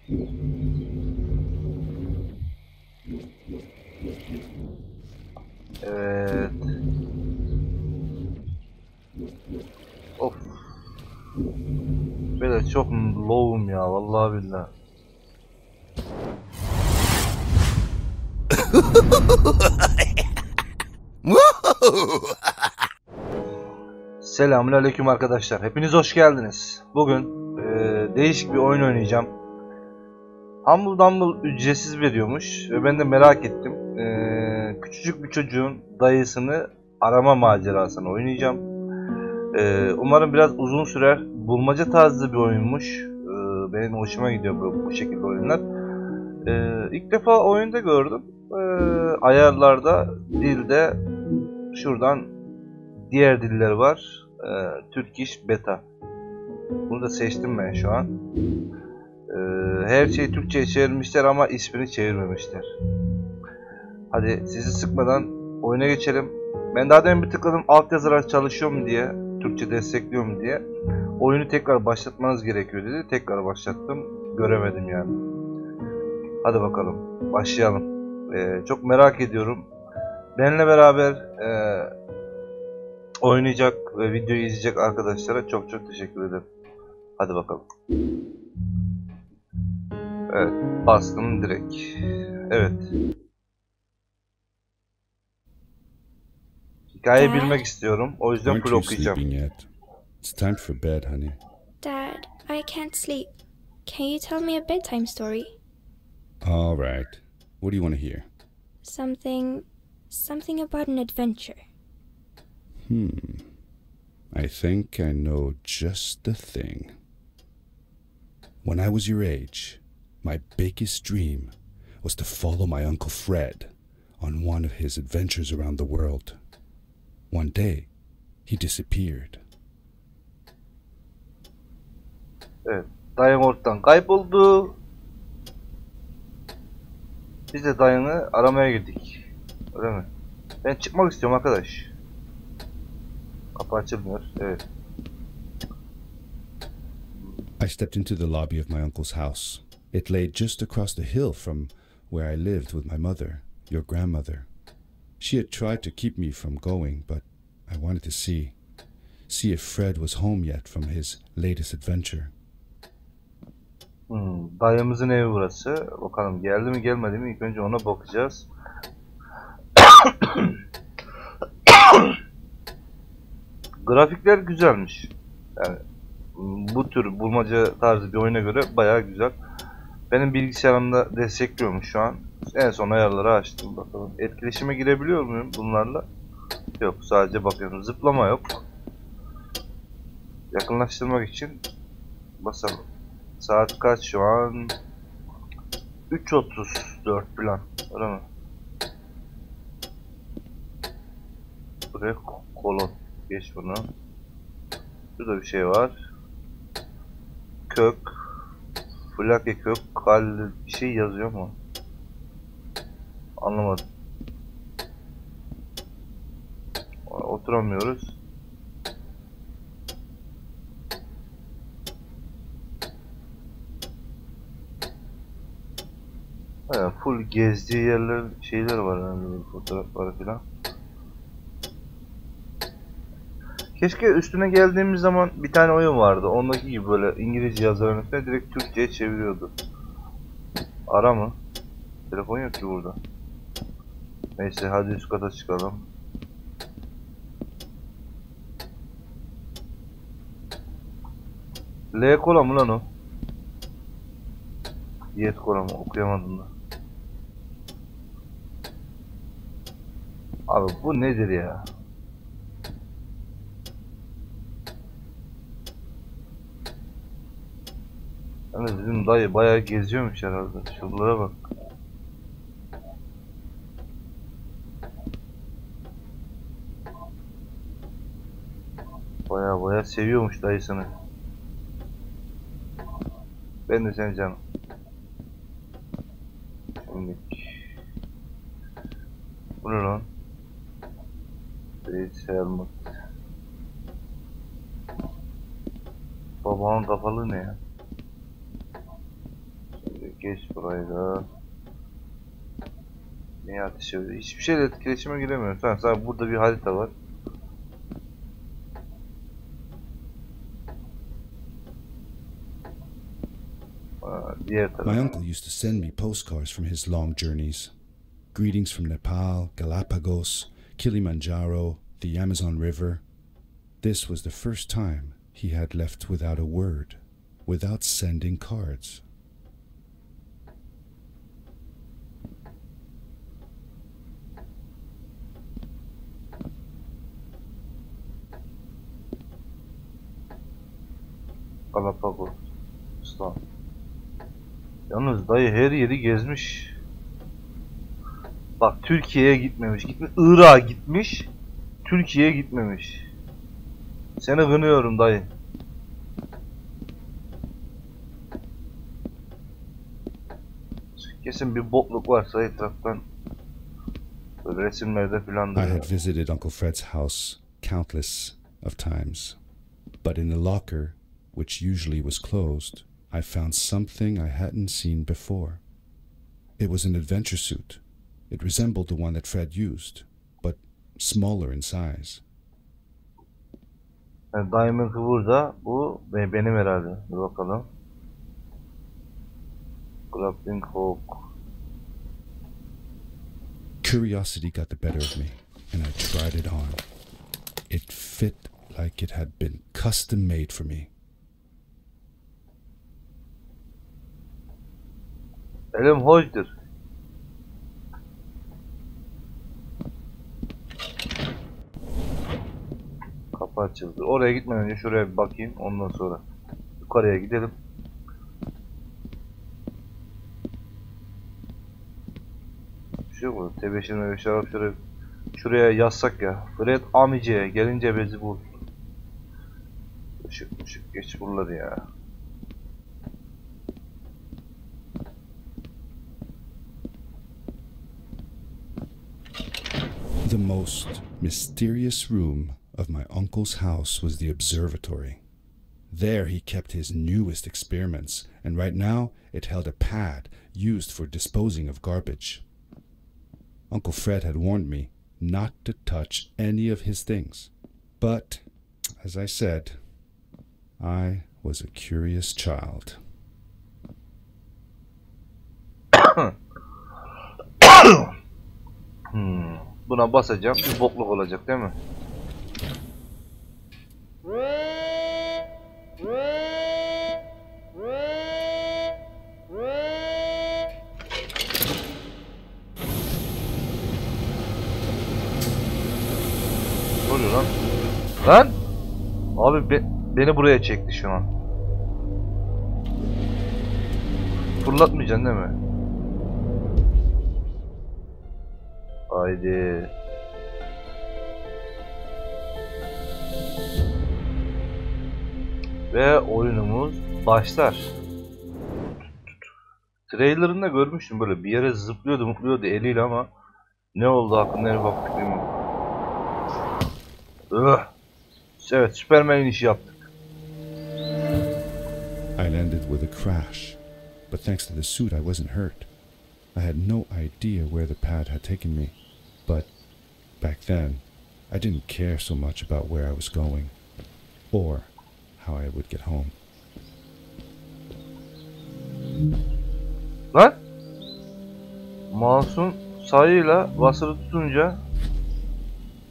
Evet. Of. Böyle çok low'um ya vallahi billahi. Selamünaleyküm arkadaşlar. Hepiniz hoş geldiniz. Bugün değişik bir oyun oynayacağım. Humble Dumble ücretsiz veriyormuş ve ben de merak ettim. Küçücük bir çocuğun dayısını arama macerasını oynayacağım. Umarım biraz uzun sürer. Bulmaca tarzı bir oyunmuş. Benim hoşuma gidiyor bu şekilde oyunlar. İlk defa oyunda gördüm. Ayarlarda, dilde şuradan diğer diller var. Turkish Beta. Bunu da seçtim ben şu an. Her şeyi Türkçe'ye çevirmişler ama ismini çevirmemişler. Hadi sizi sıkmadan oyuna geçelim. Ben daha demin bir tıkladım altyazılar çalışıyor mu diye, Türkçe destekliyor mu diye. Oyunu tekrar başlatmanız gerekiyor dedi. Tekrar başlattım. Göremedim yani. Hadi bakalım. Başlayalım. Çok merak ediyorum. Benimle beraber oynayacak ve videoyu izleyecek arkadaşlara çok teşekkür ederim. Hadi bakalım. Evet. Bastım direkt. Evet. Hikayeyi bilmek istiyorum. O yüzden full okuyacağım. It's time for bed, honey. Dad, I can't sleep. Can you tell me a bedtime story? All right. What do you want to hear? Something about an adventure. I think I know just the thing. When I was your age, my biggest dream was to follow my Uncle Fred on one of his adventures around the world. One day, he disappeared. Evet, dayım ortadan kayboldu. Biz de dayını aramaya gittik. Öyle mi? Ben çıkmak istiyorum arkadaş. Kapı açılmıyor. Evet. I stepped into the lobby of my uncle's house. It lay just across the hill from where I lived with my mother, your grandmother. She had tried to keep me from going, but I wanted to see if Fred was home yet from his latest adventure. Dayımızın evi burası. Bakalım geldi mi gelmedi mi? İlk önce ona bakacağız. Grafikler güzelmiş. Yani bu tür bulmaca tarzı bir oyuna göre bayağı güzel. Benim bilgisayarımda destekliyormuş şu an. En son ayarları açtım. Bakalım etkileşime girebiliyor muyum bunlarla? Yok, sadece bakıyorum. Zıplama yok. Yakınlaştırmak için basalım. Saat kaç şu an? 3:34 falan. Öyle mi? Buraya kolon. Geç bunu. Şurada bir şey var. Kök. Flake kök. Kal bir şey yazıyor mu? Anlamadım. Oturamıyoruz. Full gezdiği yerler, şeyler var yani, fotoğrafları falan. Keşke üstüne geldiğimiz zaman bir tane oyun vardı. Ondaki gibi böyle İngilizce yazıların üstüne direkt Türkçe'ye çeviriyordu. Ara mı? Telefon yok ki burada. Neyse hadi üst kata çıkalım. L kola mı lan o? Diyet kola mı? Okuyamadım da. Abi bu nedir ya? Yani bizim dayı bayağı geziyormuş herhalde. Şuralara bak. Bayağı seviyormuş dayısını. Ben de seni canım. Şimdi. Bu ne lan? Helmet. Babanın kafalı ne ya? Geç burayı da. Ne ateş ediyor? Hiçbir şeyle etkileşime giremiyorum. Sadece burada bir harita var. My uncle used to send me postcards from his long journeys. Greetings from Nepal, Galapagos, Kilimanjaro, the Amazon River. This was the first time he had left without a word, without sending cards. Galapagos. Yalnız dayı her yeri gezmiş. Bak Türkiye'ye gitmemiş. Irak'a gitmiş. Türkiye'ye gitmemiş. Seni kınıyorum dayı. Kesin bir bokluk varsa etraftan böyle resimlerde falan duruyor. I had visited Uncle Fred's house countless of times, but in the locker, which usually was closed, I found something I hadn't seen before. It was an adventure suit. It resembled the one that Fred used, but smaller in size. Yani dayımınki burada. Bu benim herhalde. Bir bakalım. Grappling hook. Curiosity got the better of me, and I tried it on. It fit like it had been custom made for me. Elim hoşdur. Kapı açıldı. Oraya gitmeden önce şuraya bir bakayım. Ondan sonra yukarıya gidelim. Bir şey yok mu? Tebeşirme ve şarap şuraya yazsak ya. Fred amiceye gelince bizi bul. Işık geç buraları ya. The most mysterious room of my uncle's house was the observatory. There he kept his newest experiments, and right now it held a pad used for disposing of garbage. Uncle Fred had warned me not to touch any of his things. But, as I said, I was a curious child. Buna basacağım. Bir bokluk olacak değil mi? Ne oluyor lan? Lan! Abi beni buraya çekti şu an. Fırlatmayacaksın değil mi? Haydi. Ve oyunumuz başlar. Trailer'ında görmüştüm, böyle bir yere zıplıyordu eliyle ama ne oldu hakkında en ufak fikrim yok. Evet, Superman'in işi yaptık. I landed with a crash, but thanks to the suit I wasn't hurt. I had no idea where the pad had taken me, but back then I didn't care so much about where I was going, or how I would get home. Lan! Mouse'un sayıyla basılı tutunca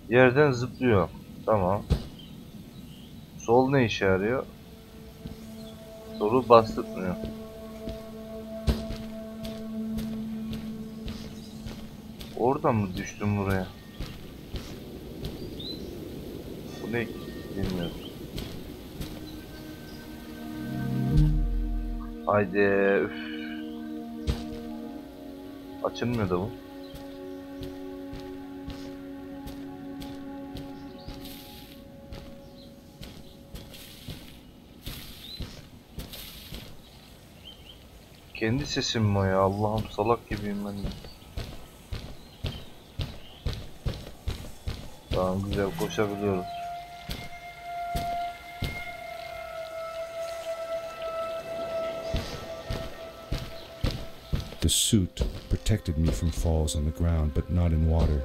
yerden zıplıyor. Tamam. Sol ne işe yarıyor? Solu bastırmıyor. Oradan mı düştüm buraya? Bu ne? Bilmiyorum. Haydi. Üf. Açılmıyor da bu. Kendi sesim mi o ya? Allah'ım, salak gibiyim ben de. Tamam, güzel koşabiliyoruz. The suit protected me from falls on the ground, but not in water.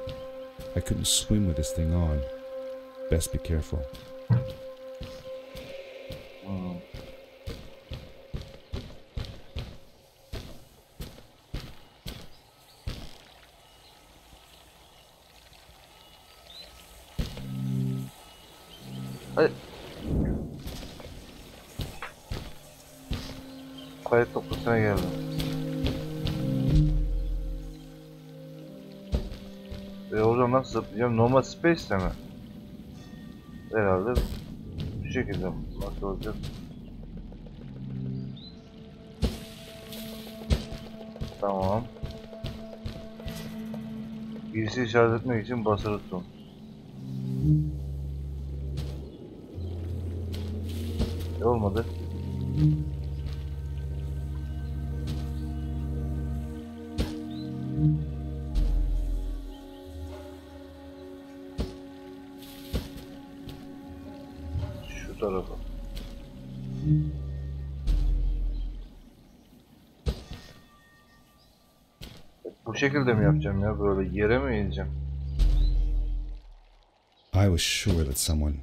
I couldn't swim with this thing on. Best be careful. Hadi. Kayıt noktasına geldim. Oradan nasıl zıplayacağım? Normal space'le mi? Herhalde bu şekilde nasıl olacak? Tamam. Girişi işaret etmek için basılı tutun. Olmadı. Şu tarafa. Bu şekilde mi yapacağım ya? Böyle yere mi ineceğim? I was sure that someone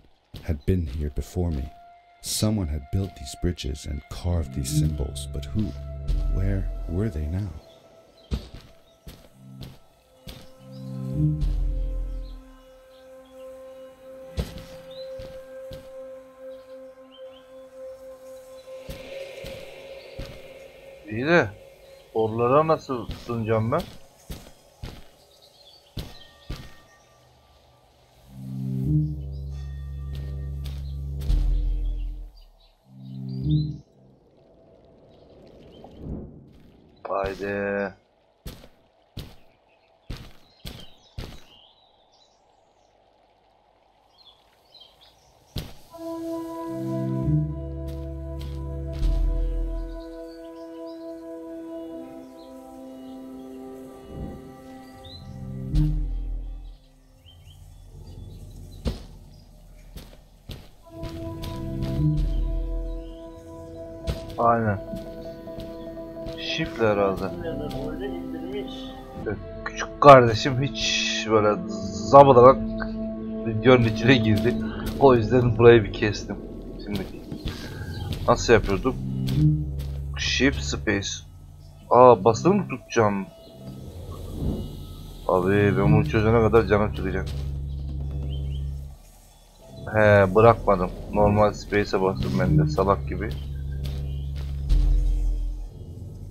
had been here before me. Someone had built these bridges and carved these symbols, but who? Where were they now? İyi de oralara nasıl tutunacağım ben? Haydi. Aynen. Shift'le herhalde. Küçük kardeşim hiç böyle zabılarak videonun içine girdi. O yüzden burayı bir kestim. Şimdi nasıl yapıyorduk? Shift space. Basılı mı tutacağım? Abi ben bunu çözene kadar canım çıkacak. Bırakmadım. Normal space'e bastım ben de salak gibi.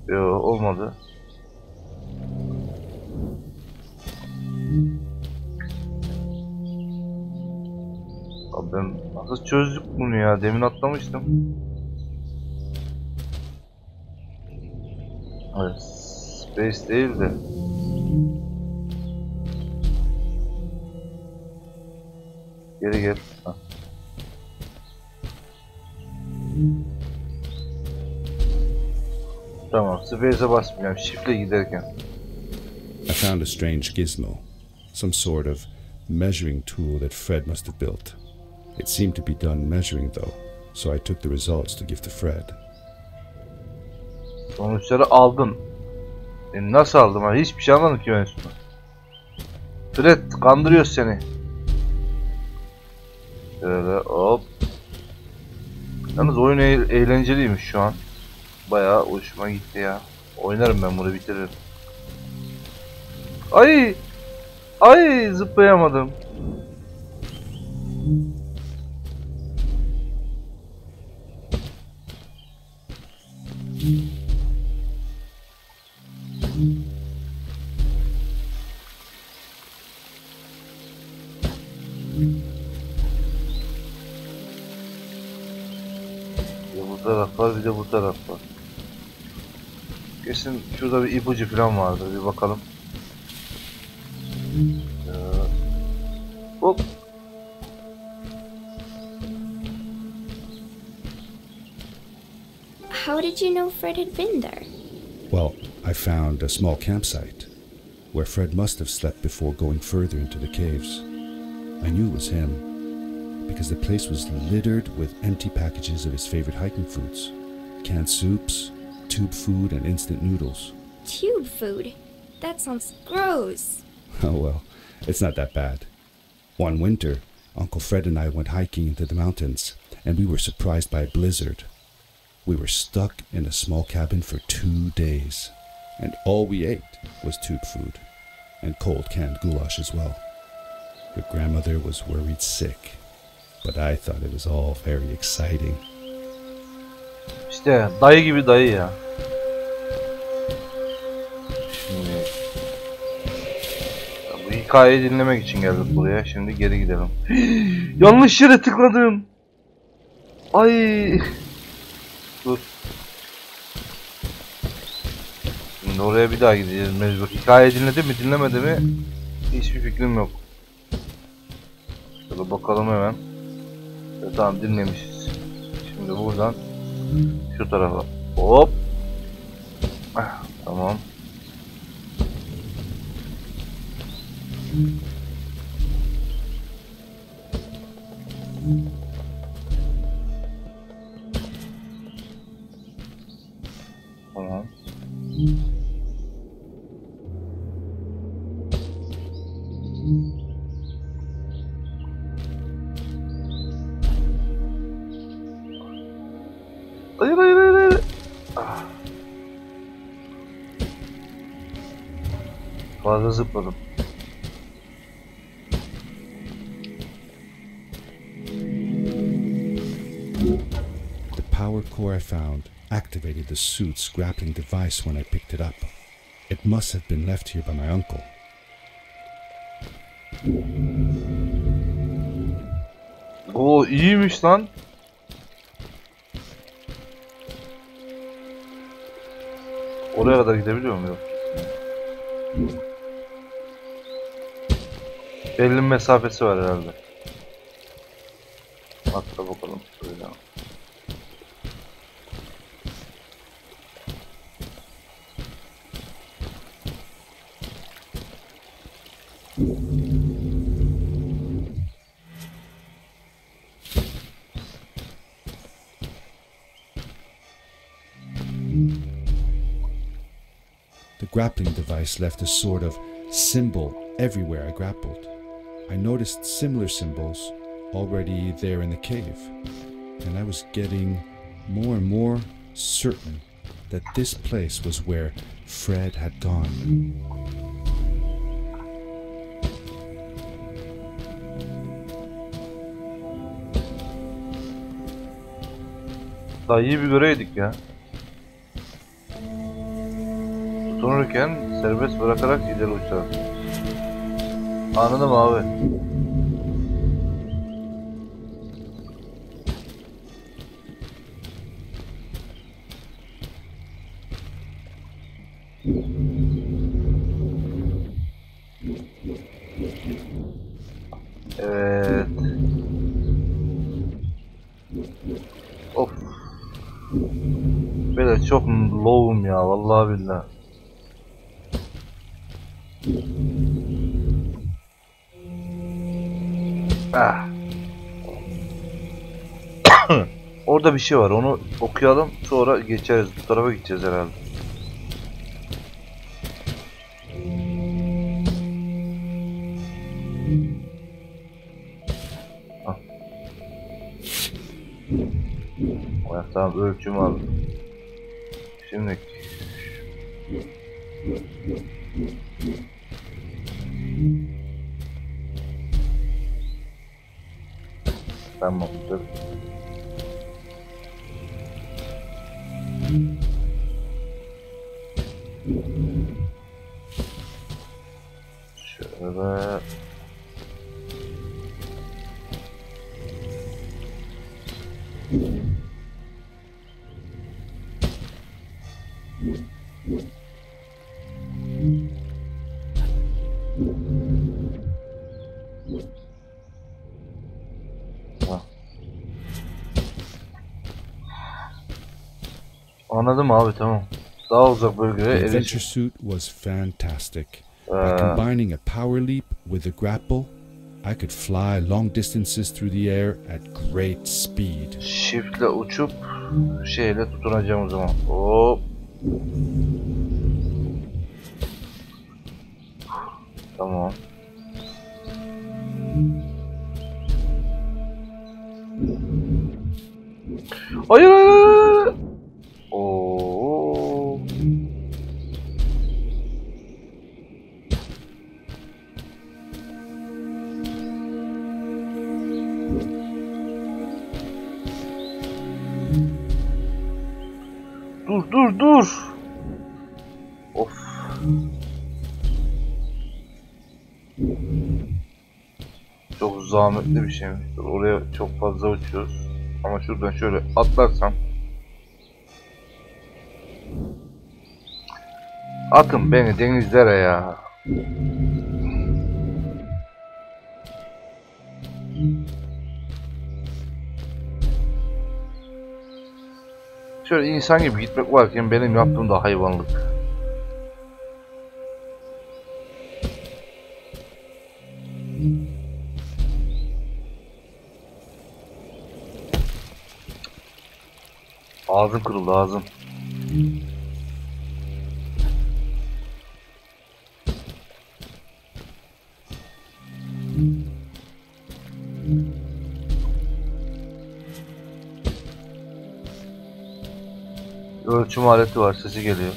Yo, olmadı. Abi ben nasıl çözdük bunu ya? Demin atlamıştım. Evet, space değil de. Geri gel. Tamam, space'e basmayacağım. Shift'le giderken. I found a strange gizmo, some sort of measuring tool that Fred must have built. It seemed to be done measuring though, so I took the results to give to Fred. Sonuçları aldın. Nasıl aldım ha? Hiçbir şey anlamadım ki ben üstüne. Fred kandırıyor seni. Şöyle hop. Yalnız oyun eğlenceliymiş şu an. Bayağı hoşuma gitti ya. Oynarım ben bunu, bitiririm. Ay! Ay zıplayamadım. Bu taraf var, bir de bu taraf var. Kesin şurada bir ipucu falan vardır, bir bakalım. Hop. How did you know Fred had been there? Well, I found a small campsite where Fred must have slept before going further into the caves. I knew it was him because the place was littered with empty packages of his favorite hiking foods, canned soups, tube food, and instant noodles. Tube food? That sounds gross. Oh well, it's not that bad. One winter, Uncle Fred and I went hiking into the mountains, and we were surprised by a blizzard. We were stuck in a small cabin for 2 days, and all we ate was tube food, and cold canned goulash as well. Your grandmother was worried sick, but I thought it was all very exciting. İşte dayı gibi dayı ya. Şimdi bu hikayeyi dinlemek için geldik buraya. Şimdi geri gidelim. Yanlış yere tıkladım. Ay. Dur. Şimdi oraya bir daha gideceğiz mecbur. Hikayeyi dinledi mi dinlemedi mi hiçbir fikrim yok. Şöyle bakalım hemen. Tamam dinlemişiz. Şimdi buradan şu tarafa. Hop. Tamam. Tamam. Hayır hayır hayır hayır. Fazla zıpladım. The power core I found activated the suit's grappling device when I picked it up. It must have been left here by my uncle. Oo iyiymiş lan. Oraya kadar gidebiliyor muyum? Belli bir mesafesi var herhalde. Atla bakalım şöyle. The grappling device left a sort of symbol everywhere I grappled. I noticed similar symbols already there in the cave, and I was getting more and more certain that this place was where Fred had gone. Daha iyi bir göreydik ya. Tutunurken serbest bırakarak ileri uçar. Anladım abi. Evet. Of. Böyle çok low'um ya vallahi billahi. Ah. Orada bir şey var, onu okuyalım sonra geçeriz, bu tarafa gideceğiz herhalde. Ah. Oh, tamam ölçüm abi. Şimdi tamamdır. Şöyle. Anladım abi, tamam. Daha uzak bölgeye The adventure suit was fantastic. By combining a power leap with a grapple, I could fly long distances through the air at great speed. Shift'le uçup şeyle tutunacağım o zaman. Hop. Hayır hayır hayır. Oo. Dur. Of. Çok zahmetli bir şeymiş. Oraya çok fazla uçuyoruz. Ama şuradan şöyle atlarsam. Atın beni denizlere ya. Şöyle insan gibi gitmek varken benim yaptığım da hayvanlık. Ağzım kırıldı ağzım. Ölçüm aleti var, sesi geliyor.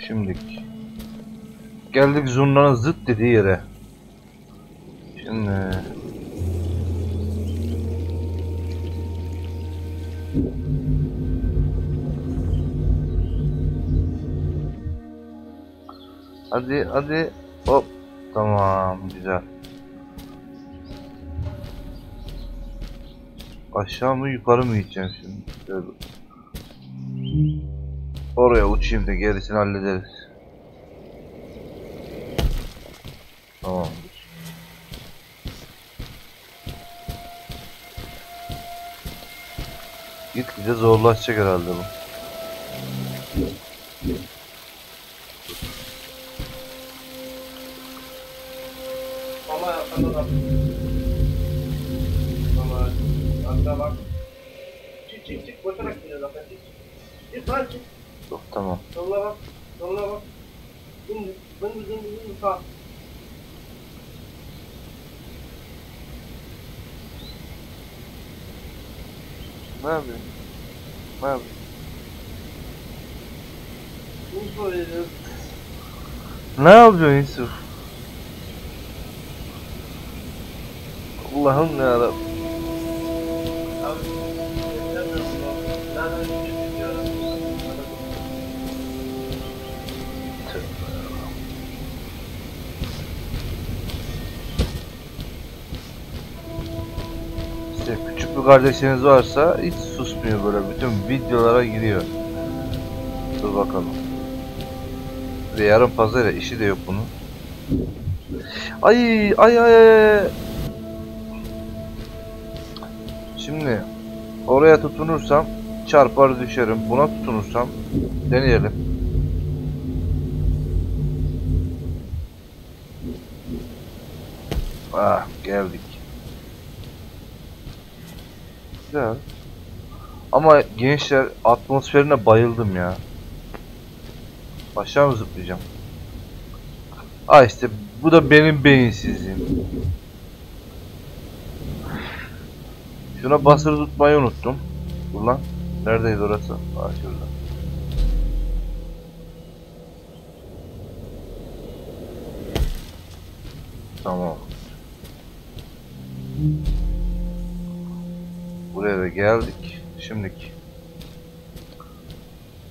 Şimdilik geldik zurnanın zıt dediği yere. Şimdi hadi hop, tamam, güzel. Aşağı mı yukarı mı gideceğim şimdi? Şöyle. Oraya uçayım da gerisini hallederiz. Tamam. Gitgide zorlaşacak herhalde bu. Ama anladım. Ama hatta bak. Çık koşarak gidiyor zaten. Çık lan çık. Yok, tamam. Sola bak. Dümdüz sağ. Ne yapıyorsun? Ne yapıyorsun Yusuf? Allah'ım yarabbim. İşte küçük bir kardeşiniz varsa hiç susmuyor, böyle bütün videolara giriyor. Dur bakalım. Ve yarın pazar ya, işi de yok bunun. Ay. Şimdi oraya tutunursam çarpar düşerim. Buna tutunursam deneyelim. Ah, geldik. Güzel. Ama gençler, atmosferine bayıldım ya. Aşağı mı zıplayacağım? Ah, işte bu da benim beyinsizliğim. Şuna basılı tutmayı unuttum. Dur lan. Neredeydi orası? Ah, şurada. Tamam. Buraya da geldik. Şimdiki.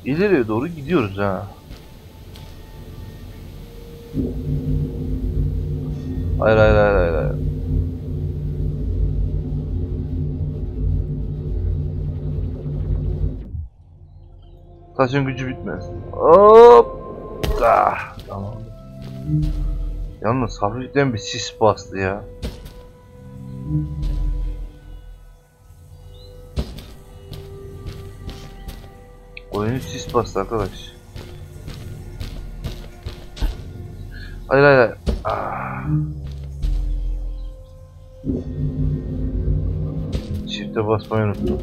İleriye doğru gidiyoruz ha. Hayır. Taşın gücü bitmez. Hop. Ah, tamam. Yalnız hafiften bir sis bastı ya. Oyunu sis bastı arkadaş. Hayır. Ah. Shift'e basmayı unuttum.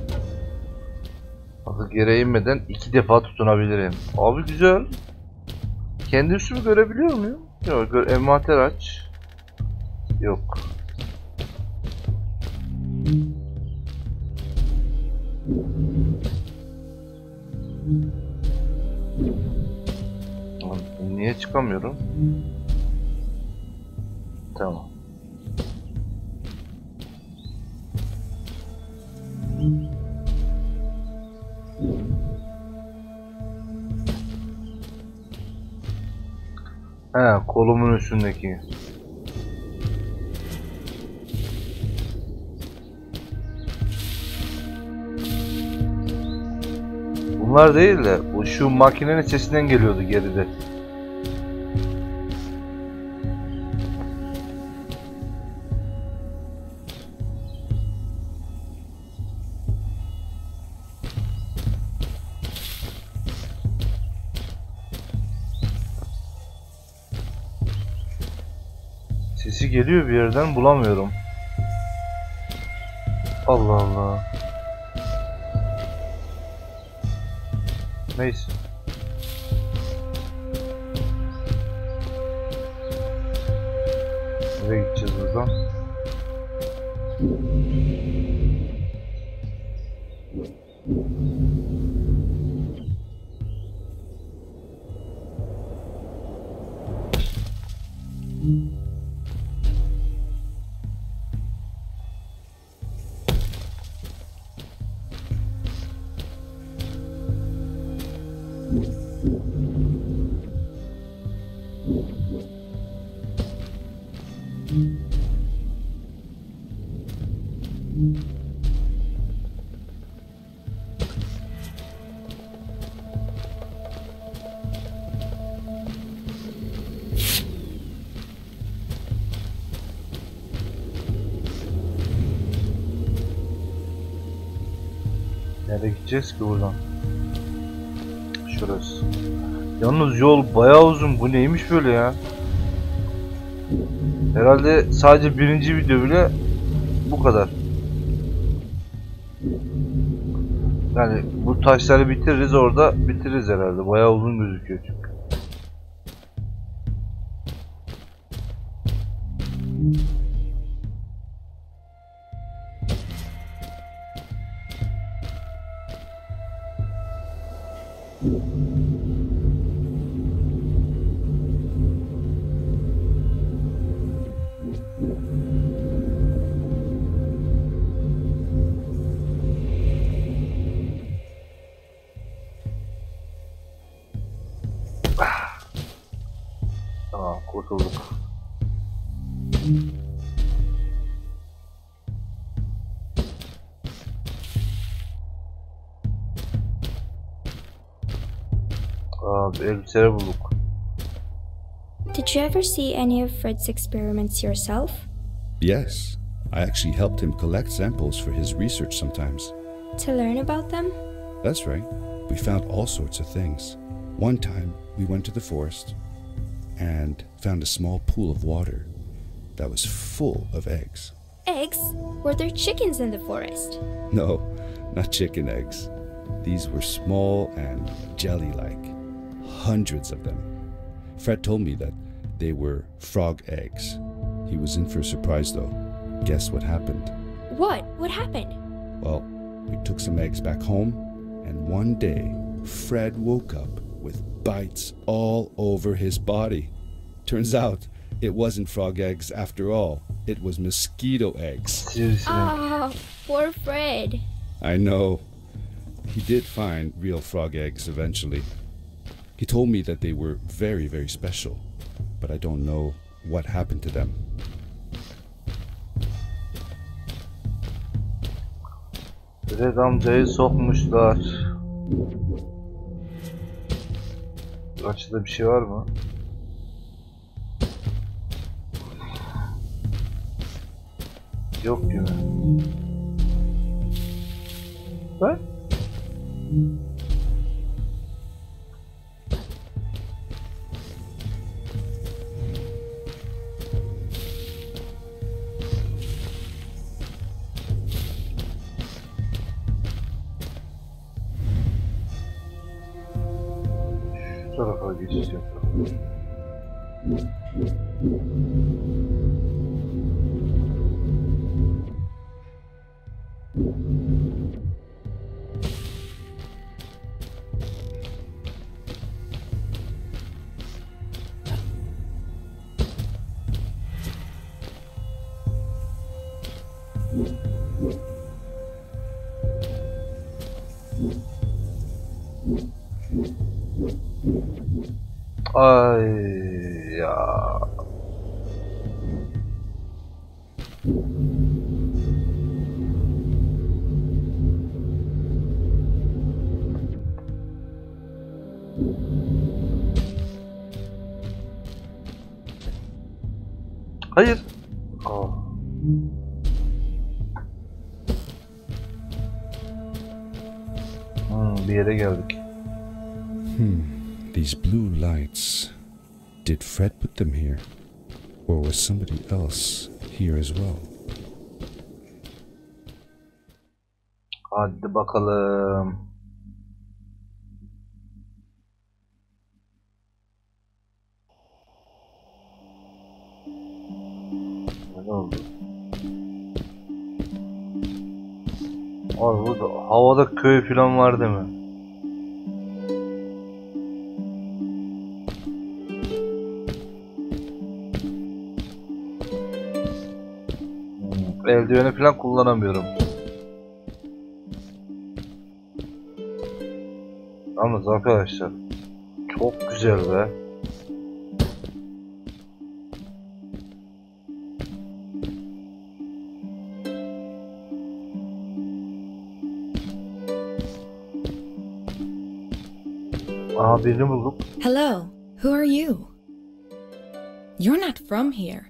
Artık yere inmeden 2 defa tutunabilirim. Abi güzel. Kendi üstümü görebiliyor muyum? Yok. Envanter aç. Yok. Niye çıkamıyorum? Tamam. He, kolumun üstündeki. Bunlar değil de o şu makinenin sesinden geliyordu geride. Sesi geliyor bir yerden, bulamıyorum. Allah Allah. Neyse. Nereye gideceğiz buradan? Nereye gideceğiz ki buradan? Şurası. Yalnız yol bayağı uzun. Bu neymiş böyle ya? Herhalde sadece birinci video bile bu kadar. Yani bu taşları bitiririz, orada bitiririz herhalde. Bayağı uzun gözüküyor çünkü. Tamam, kurtulduk. Abi elbiseleri bulduk. Did you ever see any of Fred's experiments yourself? Yes, I actually helped him collect samples for his research sometimes. To learn about them? That's right. We found all sorts of things. One time, we went to the forest and found a small pool of water that was full of eggs. Eggs? Were there chickens in the forest? No, not chicken eggs. These were small and jelly-like. Hundreds of them. Fred told me that they were frog eggs. He was in for a surprise though. Guess what happened? What? What happened? Well, we took some eggs back home, and one day, Fred woke up with bites all over his body. Turns out, it wasn't frog eggs after all. It was mosquito eggs. Seriously. Ah, poor Fred. I know. He did find real frog eggs eventually. He told me that they were very, very special, but I don't know what happened to them. Fred amcayı sokmuşlar. Açıda bir şey var mı? Yok gibi. Ha? Şu tarafa Sonra geçiş yok. Ay ya. Hayır. Aa. Bir yere geldik. These blue lights. Did Fred put them here? Or was somebody else here as well? Hadi bakalım. Ne oldu? Abi burada havada köy falan var değil mi? Eldiveni falan kullanamıyorum. Yalnız arkadaşlar çok güzel be. Aha birini bulduk. Hello, who are you? You're not from here.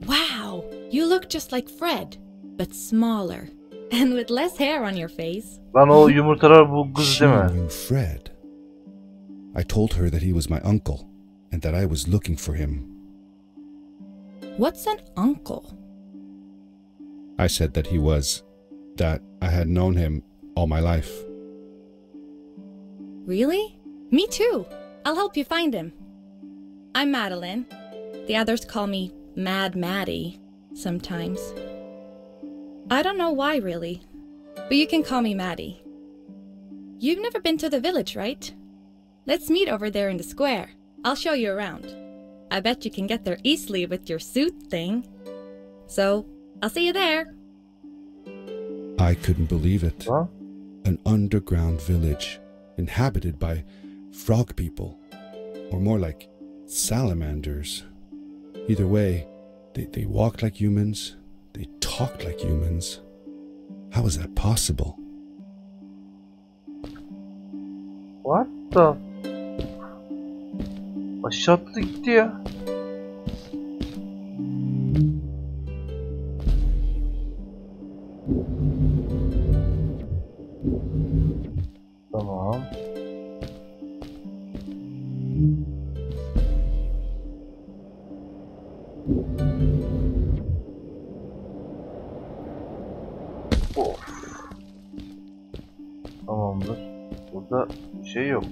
Wow, you look just like Fred, but smaller, and with less hair on your face. Lan o yumurtalar bu kız She değil mi? knew Fred. I told her that he was my uncle, and that I was looking for him. What's an uncle? I said that I had known him all my life. Really? Me too. I'll help you find him. I'm Madeline. The others call me Mad Maddie sometimes. I don't know why really, but you can call me Maddie. You've never been to the village, right? Let's meet over there in the square. I'll show you around. I bet you can get there easily with your suit thing. So, I'll see you there. I couldn't believe it. Huh? An underground village inhabited by frog people, or more like salamanders. Either way, they walked like humans, they talked like humans. How is that possible? What the? Aşağı atladı gitti ya. Tamam. Of. Tamamdır. Burada bir şey yok.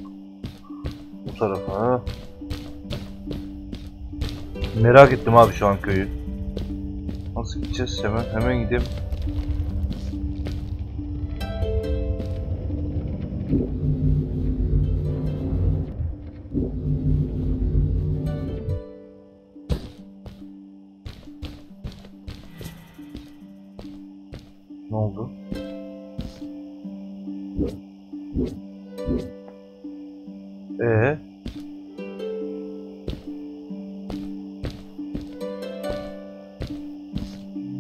Bu tarafa. Merak ettim abi şu an köyü. Nasıl gideceğiz? Hemen gideyim. Ne oldu?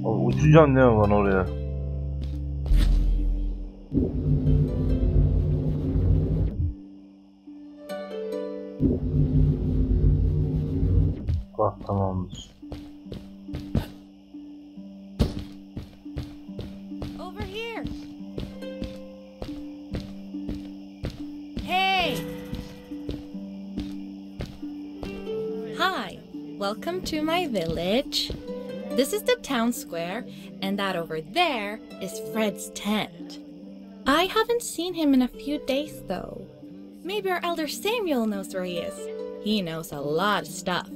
Uçacağım değil mi ben oraya? Bak tamamdır. Over here. Hey. Hi. Welcome to my village. This is the town square, and that over there is Fred's tent. I haven't seen him in a few days though. Maybe our elder Samuel knows where he is. He knows a lot of stuff.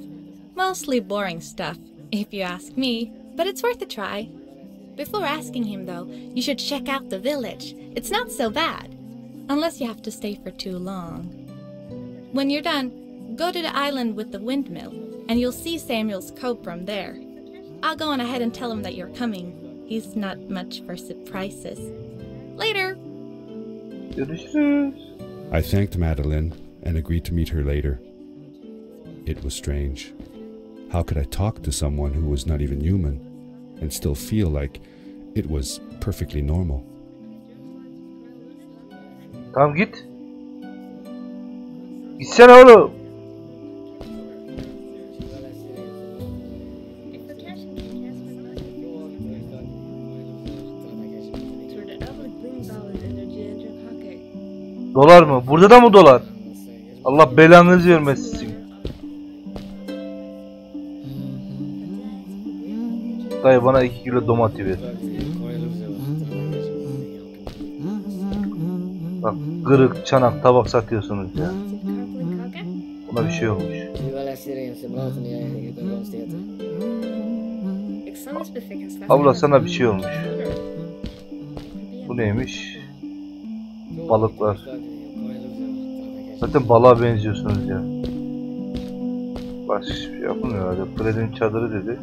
Mostly boring stuff, if you ask me, but it's worth a try. Before asking him, though, you should check out the village. It's not so bad, unless you have to stay for too long. When you're done, go to the island with the windmill, and you'll see Samuel's coat from there. I'll go on ahead and tell him that you're coming. He's not much for surprises. Later! Görüşürüz. I thanked Madeline and agreed to meet her later. It was strange. How could I talk to someone who was not even human and still feel like it was perfectly normal? Tamam git. Gitsene oğlum. Dolar mı? Burada da mı dolar? Allah belanızı vermesin. Dayı bana 2 kilo domates ver. Bak kırık, çanak, tabak satıyorsunuz ya. Buna bir şey olmuş. Abla sana bir şey olmuş. Bu neymiş? Balıklar. Zaten balığa benziyorsunuz ya. Başka bir şey yapılmıyor herhalde. Fred'in çadırı dedi.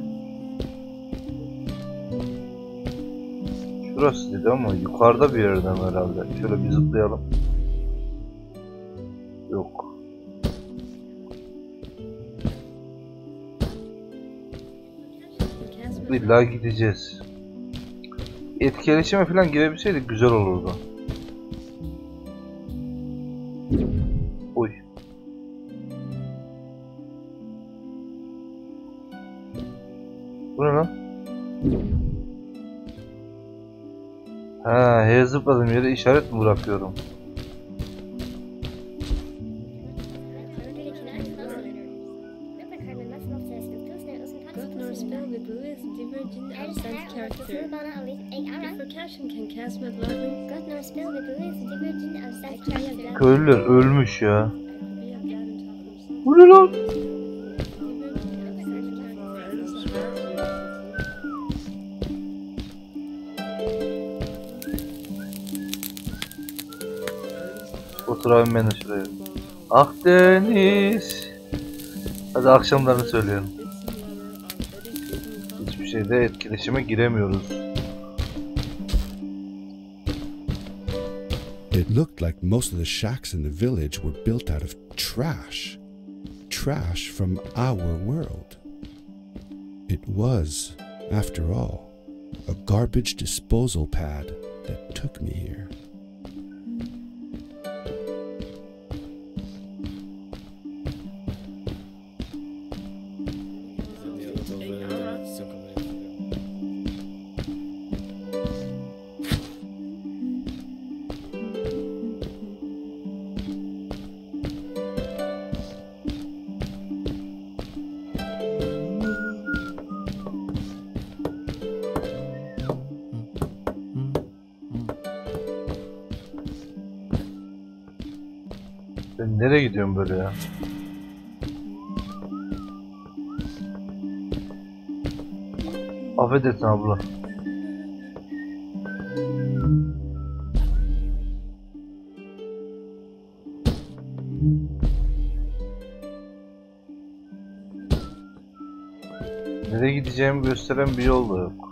Şurası dedi ama yukarıda bir yerden herhalde. Şöyle bir zıplayalım. Yok. İlla gideceğiz. Etkileşime falan girebilseydik güzel olurdu. Oy. Bu ne lan? Ha, H'ye zıpladığım yere işaret mi bırakıyorum? Köylüler ölmüş ya. Bu ne lan? Oturayım ben de şuraya. Akdeniz. Hadi akşamlarını söylüyorum. Hiçbir şeyde etkileşime giremiyoruz. It looked like most of the shacks in the village were built out of trash. Trash from our world. It was, after all, a garbage disposal pad that took me here. Ben nereye gidiyorum böyle ya? Affedersin abla. Nereye gideceğimi gösteren bir yol da yok.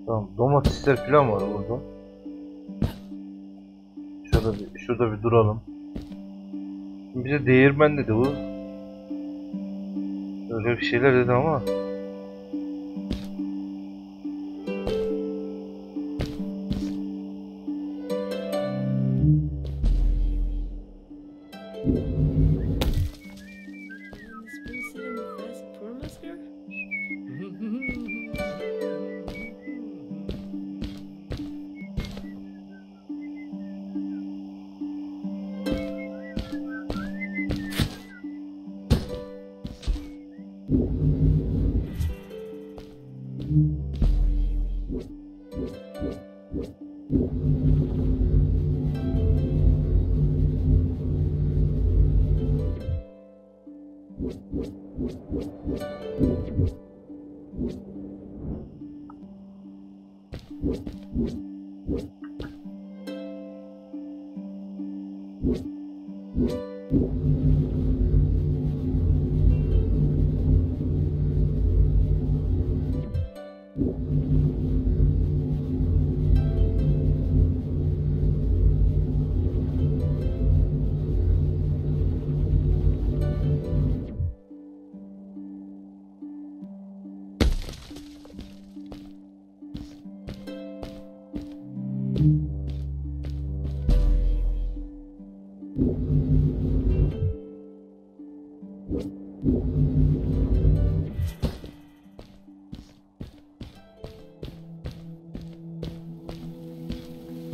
Tamam, domatesler falan var burada. Şurada bir duralım. Bize değirmen dedi bu. Öyle bir şeyler dedi ama.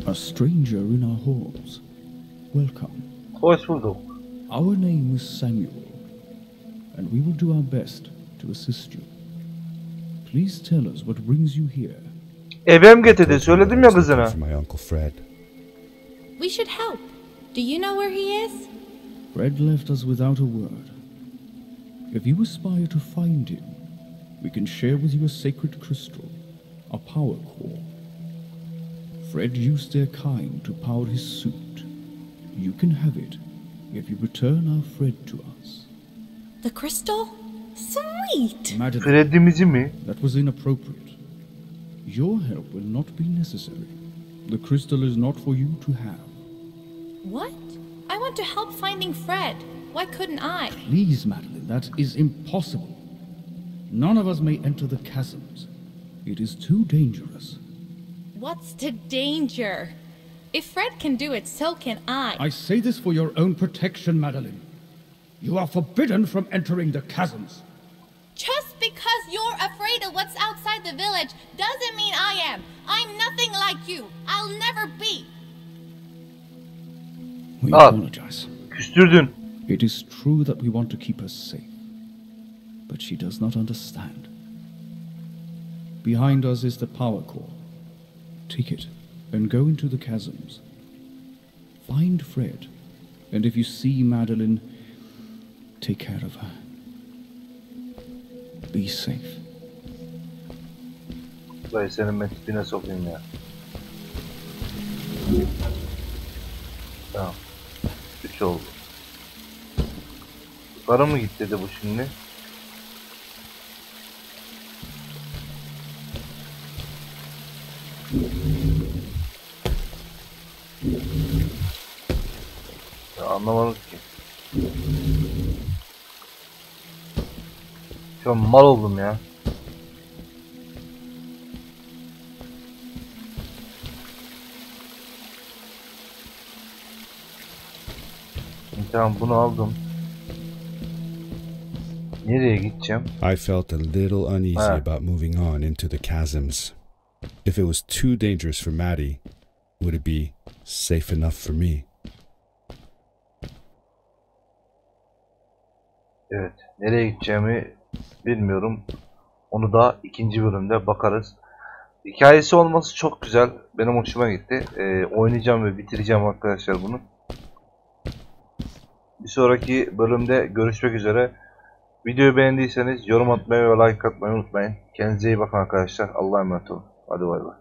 A stranger in our halls. Welcome. Hoş bulduk. Our name is Samuel, and we will do our best to assist you. Please tell us what brings you here. Ebem getirdi. Söyledim ya kızına. For my Uncle Fred. We should help. Do you know where he is? Fred left us without a word. If you aspire to find him, we can share with you a sacred crystal, a power core. Fred used their kind to power his suit. You can have it if you return our Fred to us. The crystal? Sweet! Madam, Fred'imizi mi? that was inappropriate. Your help will not be necessary. The crystal is not for you to have. What? I want to help finding Fred. Why couldn't I? Please, Madeline, that is impossible. None of us may enter the chasms. It is too dangerous. What's the danger? If Fred can do it, so can I. I say this for your own protection, Madeline. You are forbidden from entering the chasms. Just because you're afraid of what's outside the village doesn't mean I am. I'm nothing like you. I'll never be. We Ah. apologize. Küstürdün. It is true that we want to keep her safe, but she does not understand. Behind us is the power core. Take it and go into the chasms. Find Fred, and if you see Madeline, take care of her. Be safe. Dayı senin metodine sokayım ya. Tamam. 3 oldu. Yukarı mı git dedi bu şimdi? Ya anlamadım ki. Şu an mal oldum ya. Tamam bunu aldım. Nereye gideceğim? I felt a little uneasy about moving on into the chasms. If it was too dangerous for Maddie, would it be safe enough for me? Evet. Nereye gideceğimi bilmiyorum. Onu da ikinci bölümde bakarız. Hikayesi olması çok güzel. Benim hoşuma gitti. Oynayacağım ve bitireceğim arkadaşlar bunu. Bir sonraki bölümde görüşmek üzere. Videoyu beğendiyseniz yorum atmayı ve like atmayı unutmayın. Kendinize iyi bakın arkadaşlar. Allah'a emanet olun. Hadi bay bay.